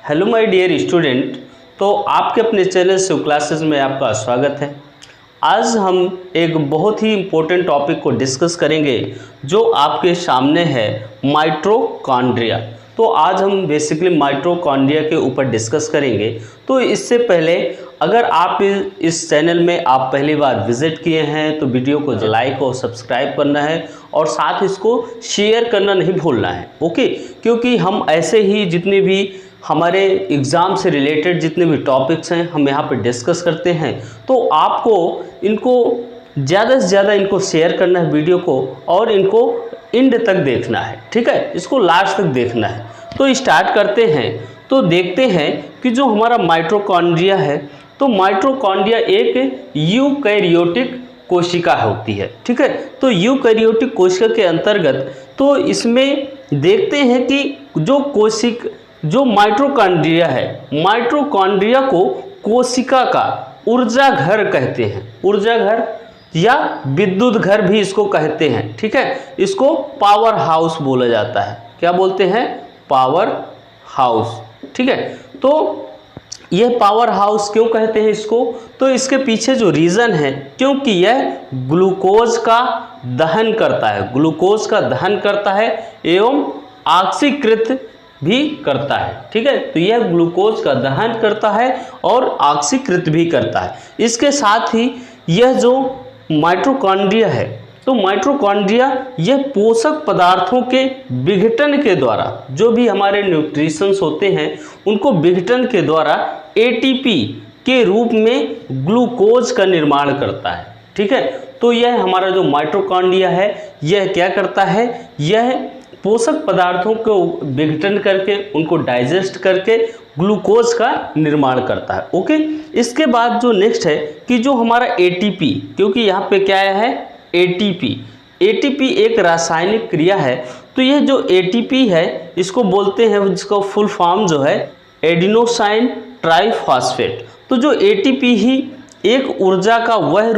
Hello my dear student. तो आपके अपने चैनल शिव क्लासेस में आपका स्वागत है। आज हम एक बहुत ही इम्पोर्टेंट टॉपिक को डिस्कस करेंगे जो आपके सामने है, माइटोकॉन्ड्रिया। तो आज हम बेसिकली माइटोकॉन्ड्रिया के ऊपर डिस्कस करेंगे। तो इससे पहले अगर आप इस चैनल में आप पहली बार विजिट किए हैं तो वीडियो को लाइक और सब्सक्राइब करना है और साथ इसको शेयर करना नहीं भूलना है, ओके। क्योंकि हम ऐसे ही जितने भी हमारे एग्ज़ाम से रिलेटेड जितने भी टॉपिक्स हैं हम यहाँ पे डिस्कस करते हैं, तो आपको इनको ज़्यादा से ज़्यादा इनको शेयर करना है वीडियो को, और इनको एंड तक देखना है, ठीक है, इसको लास्ट तक देखना है। तो स्टार्ट करते हैं। तो देखते हैं कि जो हमारा माइटोकॉन्ड्रिया है, तो माइटोकॉन्ड्रिया एक यूकैरियोटिक कोशिका होती है, ठीक है। तो यूकैरियोटिक कोशिका के अंतर्गत तो इसमें देखते हैं कि जो माइटोकॉन्ड्रिया है, माइटोकॉन्ड्रिया को कोशिका का ऊर्जा घर कहते हैं, ऊर्जा घर या विद्युत घर भी इसको कहते हैं, ठीक है। इसको पावर हाउस बोला जाता है। क्या बोलते हैं? पावर हाउस, ठीक है। तो यह पावर हाउस क्यों कहते हैं इसको? तो इसके पीछे जो रीज़न है, क्योंकि यह ग्लूकोज का दहन करता है, ग्लूकोज का दहन करता है एवं ऑक्सीकृत भी करता है, ठीक है। तो यह ग्लूकोज का दहन करता है और ऑक्सीकृत भी करता है। इसके साथ ही यह जो माइटोकॉन्ड्रिया है, तो माइटोकॉन्ड्रिया यह पोषक पदार्थों के विघटन के द्वारा, जो भी हमारे न्यूट्रिशंस होते हैं उनको विघटन के द्वारा एटीपी के रूप में ग्लूकोज का निर्माण करता है, ठीक है। तो यह हमारा जो माइटोकॉन्ड्रिया है यह क्या करता है? यह पोषक पदार्थों को विघटन करके उनको डाइजेस्ट करके ग्लूकोज का निर्माण करता है, ओके। इसके बाद जो नेक्स्ट है कि जो हमारा एटीपी, क्योंकि यहाँ पे क्या है? एटीपी एक रासायनिक क्रिया है। तो यह जो एटीपी है इसको बोलते हैं, जिसका फुल फॉर्म जो है एडिनोसाइन ट्राइफॉस्फेट। तो जो एटीपी ही एक ऊर्जा का वह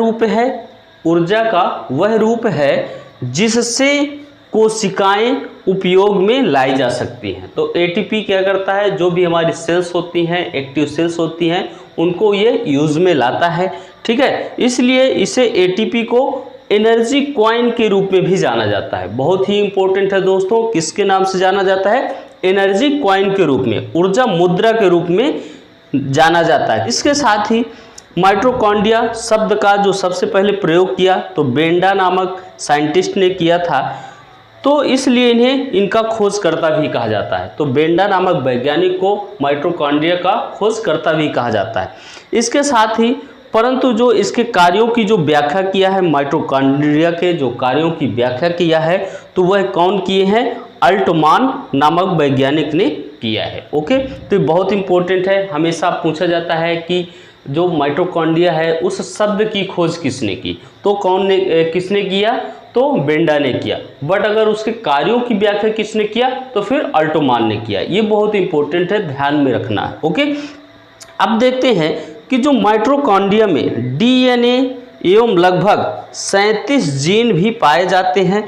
रूप है जिससे कोशिकाएं उपयोग में लाई जा सकती हैं। तो एटीपी क्या करता है? जो भी हमारी सेल्स होती हैं, एक्टिव सेल्स होती हैं, उनको ये यूज में लाता है, ठीक है। इसलिए इसे एटीपी को एनर्जी कॉइन के रूप में भी जाना जाता है। बहुत ही इंपॉर्टेंट है दोस्तों, किसके नाम से जाना जाता है? एनर्जी कॉइन के रूप में, ऊर्जा मुद्रा के रूप में जाना जाता है। इसके साथ ही माइटोकॉन्ड्रिया शब्द का जो सबसे पहले प्रयोग किया तो बेंडा नामक साइंटिस्ट ने किया था, तो इसलिए इन्हें इनका खोजकर्ता भी कहा जाता है। तो बेंडा नामक वैज्ञानिक को माइटोकॉन्ड्रिया का खोजकर्ता भी कहा जाता है। इसके साथ ही परंतु जो इसके कार्यों की जो व्याख्या किया है, माइटोकॉन्ड्रिया के जो कार्यों की व्याख्या किया है, तो वह कौन किए हैं? अल्टमान नामक वैज्ञानिक ने किया है, ओके। तो बहुत इंपॉर्टेंट है, हमेशा पूछा जाता है कि जो माइटोकॉन्ड्रिया है उस शब्द की खोज किसने की? तो किसने किया? तो बेंडा ने किया। बट अगर उसके कार्यों की व्याख्या किसने किया? तो फिर अल्टमान ने किया। ये बहुत इंपॉर्टेंट है, ध्यान में रखना है, ओके। अब देखते हैं कि जो माइटोकॉन्ड्रिया में डीएनए एवं लगभग 37 जीन भी पाए जाते हैं,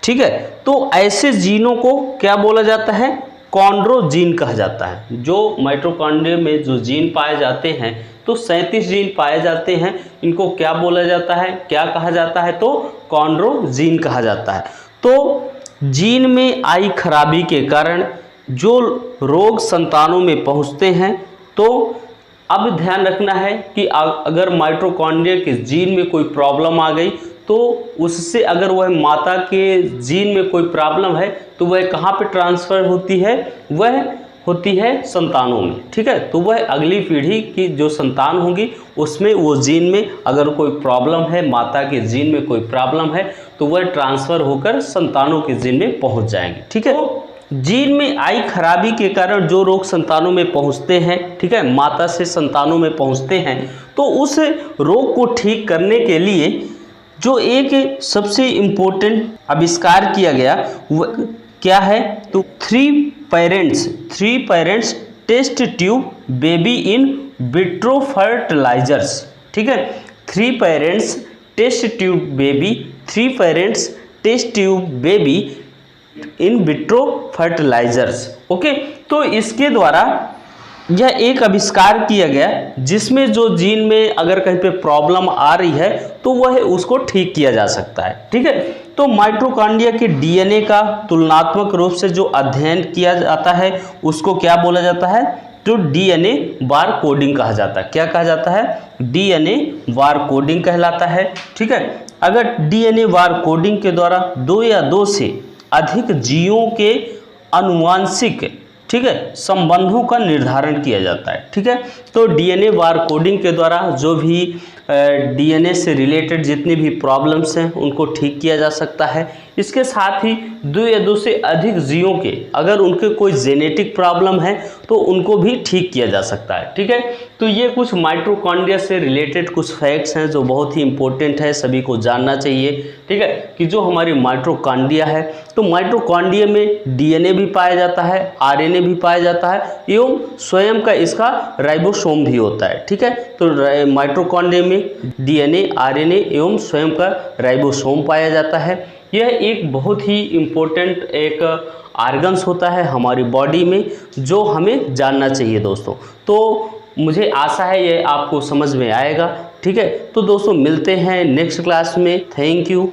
ठीक है। तो ऐसे जीनों को क्या बोला जाता है? कॉन्ड्रोजीन कहा जाता है। जो माइटोकॉन्ड्रिया में जो जीन पाए जाते हैं, तो 37 जीन पाए जाते हैं, इनको क्या बोला जाता है, क्या कहा जाता है? तो कॉन्ड्रोजीन कहा जाता है। तो जीन में आई खराबी के कारण जो रोग संतानों में पहुंचते हैं, तो अब ध्यान रखना है कि अगर माइटोकॉन्ड्रिया के जीन में कोई प्रॉब्लम आ गई, तो उससे अगर वह माता के जीन में कोई प्रॉब्लम है तो वह कहाँ पे ट्रांसफ़र होती है? वह होती है संतानों में, ठीक है। तो वह अगली पीढ़ी की जो संतान होगी उसमें वो जीन में अगर कोई प्रॉब्लम है, माता के जीन में कोई प्रॉब्लम है, तो वह ट्रांसफ़र होकर संतानों के जीन में पहुंच जाएंगे, ठीक है। तो जीन में आई खराबी के कारण जो रोग संतानों में पहुंचते हैं, ठीक है, माता से संतानों में पहुंचते हैं, तो उस रोग को ठीक करने के लिए जो एक सबसे इम्पोर्टेंट आविष्कार किया गया वह क्या है? तो three parents test tube baby in vitro fertilizers, ठीक है। 3 parents test tube baby in vitro fertilizers, okay. तो इसके द्वारा यह एक आविष्कार किया गया जिसमें जो जीन में अगर कहीं पे प्रॉब्लम आ रही है तो वह उसको ठीक किया जा सकता है। ठीक है, तो माइटोकॉन्ड्रिया के डीएनए का तुलनात्मक रूप से जो अध्ययन किया जाता है उसको क्या बोला जाता है? तो डीएनए बार कोडिंग कहा जाता है। क्या कहा जाता है? डीएनए बार कोडिंग कहलाता है। ठीक है, अगर डीएनए बार कोडिंग के द्वारा दो या दो से अधिक जीवों के आनुवांशिक, ठीक है, संबंधों का निर्धारण किया जाता है। ठीक है, तो डीएनए बार कोडिंग के द्वारा जो भी डीएनए से रिलेटेड जितनी भी प्रॉब्लम्स हैं उनको ठीक किया जा सकता है। इसके साथ ही दो या दो से अधिक जीवों के अगर उनके कोई जेनेटिक प्रॉब्लम है तो उनको भी ठीक किया जा सकता है। ठीक है, तो ये कुछ माइटोकॉन्ड्रिया से रिलेटेड कुछ फैक्ट्स हैं जो बहुत ही इंपॉर्टेंट है, सभी को जानना चाहिए। ठीक है, कि जो हमारी माइटोकॉन्ड्रिया है तो माइटोकॉन्ड्रिया में डीएनए भी पाया जाता है, आरएनए भी पाया जाता है एवं स्वयं का इसका राइबोसोम भी होता है। ठीक है, तो माइटोकॉन्ड्रिया में डीएनए, आरएनए एवं स्वयं का राइबोसोम पाया जाता है। यह एक बहुत ही इम्पोर्टेंट एक ऑर्गन्स होता है हमारी बॉडी में जो हमें जानना चाहिए दोस्तों। तो मुझे आशा है ये आपको समझ में आएगा। ठीक है, तो दोस्तों मिलते हैं नेक्स्ट क्लास में। Thank you.